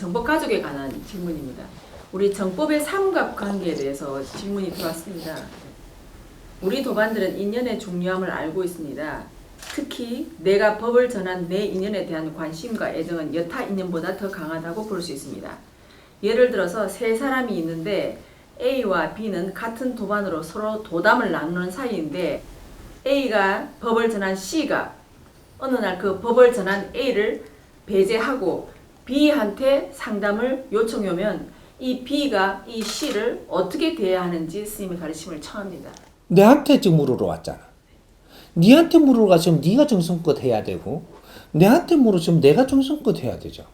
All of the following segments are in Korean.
정법 가족에 관한 질문입니다. 우리 정법의 삼각관계에 대해서 질문이 들어왔습니다. 우리 도반들은 인연의 중요함을 알고 있습니다. 특히 내가 법을 전한 내 인연에 대한 관심과 애정은 여타 인연보다 더 강하다고 볼 수 있습니다. 예를 들어서 세 사람이 있는데 A와 B는 같은 도반으로 서로 도담을 나누는 사이인데 A가 법을 전한 C가 어느 날 그 법을 전한 A를 배제하고 B한테 상담을 요청하면 이 B가 이 C를 어떻게 대해야 하는지 스님의 가르침을 청합니다. 내한테 지금 물으러 왔잖아. 니한테 물으러 갔으면 니가 정성껏 해야 되고 내한테 물으시면 내가 정성껏 해야 되죠.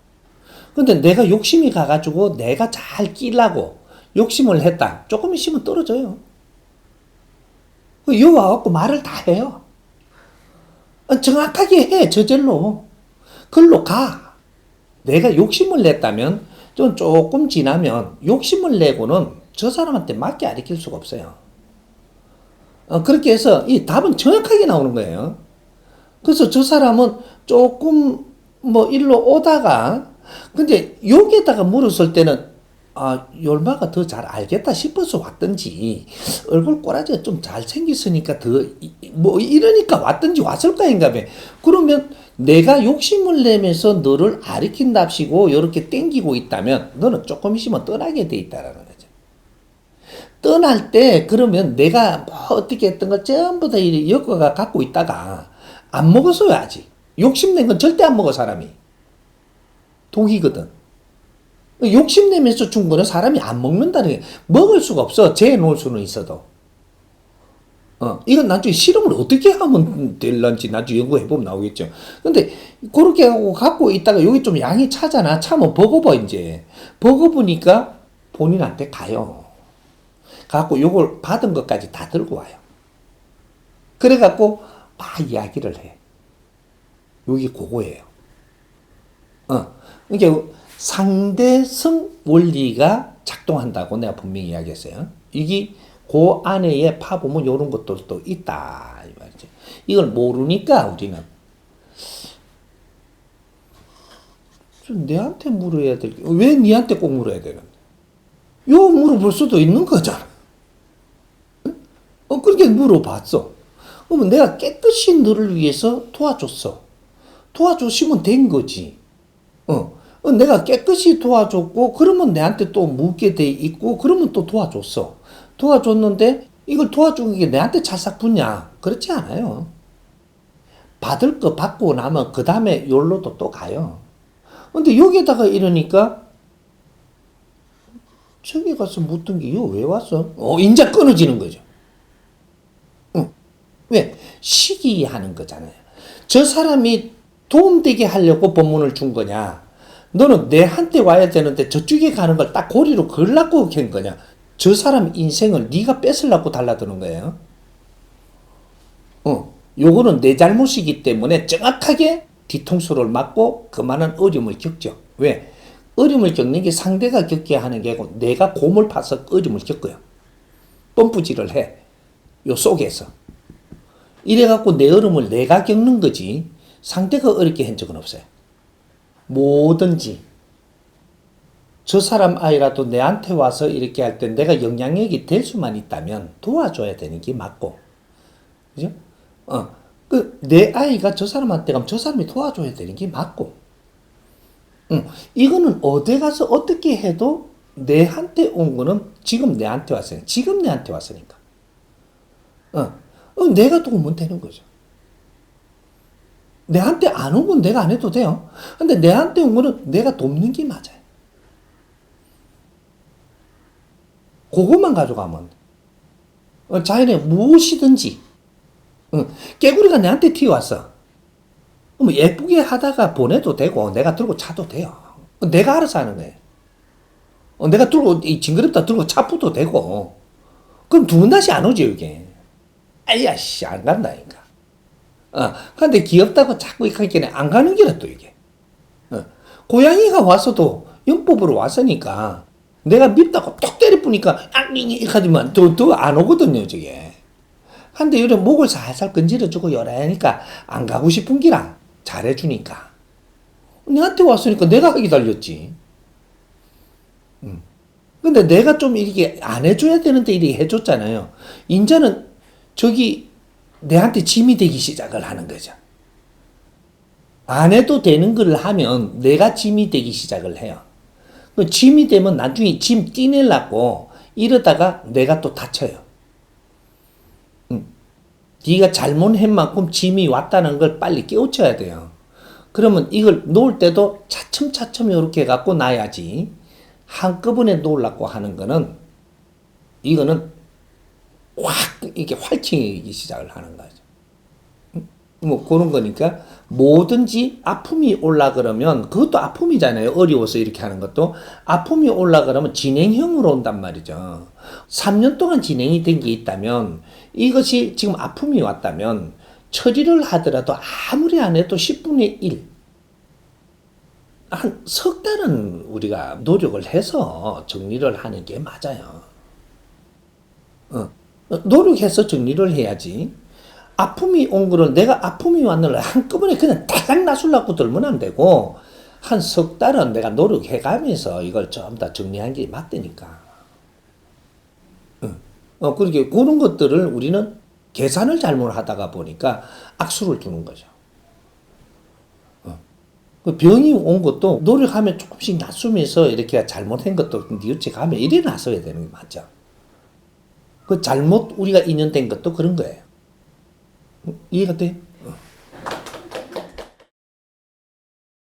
근데 내가 욕심이 가가지고 내가 잘 끼려고 욕심을 했다. 조금 있으면 떨어져요. 여 와갖고 말을 다 해요. 정확하게 해. 저절로. 글로 가. 내가 욕심을 냈다면 좀 조금 지나면 욕심을 내고는 저 사람한테 맞게 가르칠 수가 없어요. 그렇게 해서 이 답은 정확하게 나오는 거예요. 그래서 저 사람은 조금 뭐 일로 오다가 근데 여기에다가 물었을 때는 열마가 더 잘 알겠다 싶어서 왔든지 얼굴 꼬라지가 좀 잘생겼으니까 더 뭐 이러니까 왔든지 왔을까인가 봐. 그러면 내가 욕심을 내면서 너를 아리킨답시고 이렇게 땡기고 있다면 너는 조금 있으면 떠나게 돼 있다라는 거죠. 떠날 때 그러면 내가 뭐 어떻게 했던 걸 전부 다 엮어가 갖고 있다가 안 먹었어야지. 욕심낸 건 절대 안 먹어 사람이. 독이거든. 욕심내면서 준 거는 사람이 안 먹는다는 게 먹을 수가 없어. 재놓을 수는 있어도. 이건 나중에 실험을 어떻게 하면 될런지 나중에 연구해보면 나오겠죠. 근데 그렇게 하고 갖고 있다가 여기 좀 양이 차잖아. 차면 버거버 이제. 버거보니까 본인한테 가요. 갖고 요걸 받은 것까지 다 들고 와요. 그래갖고 막 이야기를 해. 여기 그거예요. 그러니까 상대성 원리가 작동한다고 내가 분명히 이야기했어요. 이게 그 안에 파보면 이런 것들도 있다 이 말이죠. 이걸 모르니까 우리는 좀 내한테 물어야 될 게 왜 니한테 꼭 물어야 되는데? 요 물어볼 수도 있는 거잖아. 그렇게 물어봤어. 그러면 내가 깨끗이 너를 위해서 도와줬어. 도와주시면 된 거지. 내가 깨끗이 도와줬고 그러면 내한테 또 묻게 돼 있고 그러면 또 도와줬어. 도와줬는데 이걸 도와준 게 내한테 찰싹 붙냐? 그렇지 않아요. 받을 거 받고 나면 그 다음에 열로도 또 가요. 근데 여기에다가 이러니까 저기 가서 묻던 게 이거 왜 왔어? 인자 끊어지는 거죠. 왜? 시기하는 거잖아요. 저 사람이 도움되게 하려고 법문을 준 거냐? 너는 내한테 와야 되는데 저쪽에 가는 걸 딱 고리로 걸라고 한 거냐? 저 사람 인생을 네가 뺏으려고 달라드는 거예요. 요거는 내 잘못이기 때문에 정확하게 뒤통수를 맞고 그만한 어려움을 겪죠. 왜? 어려움을 겪는 게 상대가 겪게 하는 게 아니고 내가 곰을 파서 어려움을 겪어요. 펌프질을 해. 요 속에서. 이래갖고 내 어려움을 내가 겪는 거지 상대가 어렵게 한 적은 없어요. 뭐든지 저 사람 아이라도 내한테 와서 이렇게 할 때 내가 영향력이 될 수만 있다면 도와줘야 되는 게 맞고, 그죠? 내 아이가 저 사람한테 가면 저 사람이 도와줘야 되는 게 맞고, 이거는 어디 가서 어떻게 해도 내한테 온 거는 지금 내한테 왔으니까, 지금 내한테 왔으니까, 내가 도우면 되는 거죠. 내한테 안 온 건 내가 안 해도 돼요. 근데 내한테 온 거는 내가 돕는 게 맞아요. 그것만 가져가면 자연에 무엇이든지 깨구리가 내한테 튀어왔어. 그럼 예쁘게 하다가 보내도 되고 내가 들고 차도 돼요. 내가 알아서 하는 거예요. 내가 들고 징그럽다 들고 차부도 되고 그럼 두 번 다시 안 오죠 이게. 아야 씨 안 간다니까. 근데 귀엽다고 자꾸 이렇게 안 가는 게라 또 이게. 고양이가 왔어도 영법으로 왔으니까 내가 밉다고 톡 때려뿌니까 이렇게 하지만 더 안 오거든요 저게. 근데 이래 목을 살살 건드려주고 요래니까 안 가고 싶은 기라 잘해주니까 내한테 왔으니까 내가 기다렸지. 근데 내가 좀 이렇게 안 해줘야 되는데 이렇게 해줬잖아요. 이제는 저기 내한테 짐이 되기 시작을 하는 거죠. 안 해도 되는 걸 하면 내가 짐이 되기 시작을 해요. 그 짐이 되면 나중에 짐 떼내려고 이러다가 내가 또 다쳐요. 네가 잘못한 만큼 짐이 왔다는 걸 빨리 깨우쳐야 돼요. 그러면 이걸 놓을 때도 차츰차츰 이렇게 갖고 놔야지. 한꺼번에 놓으려고 하는 거는 이거는 확 이렇게 활팅이기 시작을 하는 거죠. 뭐 그런 거니까 뭐든지 아픔이 올라 그러면 그것도 아픔이잖아요. 어려워서 이렇게 하는 것도 아픔이 올라 그러면 진행형으로 온단 말이죠. 3년 동안 진행이 된 게 있다면 이것이 지금 아픔이 왔다면 처리를 하더라도 아무리 안 해도 10분의 1, 한 석 달은 우리가 노력을 해서 정리를 하는 게 맞아요. 노력해서 정리를 해야지. 아픔이 온 거를 내가 아픔이 왔는데 한꺼번에 그냥 대강 나술라고 들면 안 되고 한 석 달은 내가 노력해가면서 이걸 좀 더 정리한 게 맞다니까. 그렇게 그런 것들을 우리는 계산을 잘못하다가 보니까 악수를 두는 거죠. 그 병이 온 것도 노력하면 조금씩 낮추면서 이렇게 잘못한 것도 뉘우쳐 가면 이래 나서야 되는 게 맞죠. 그 잘못 우리가 인연된 것도 그런 거예요. 이해가 돼?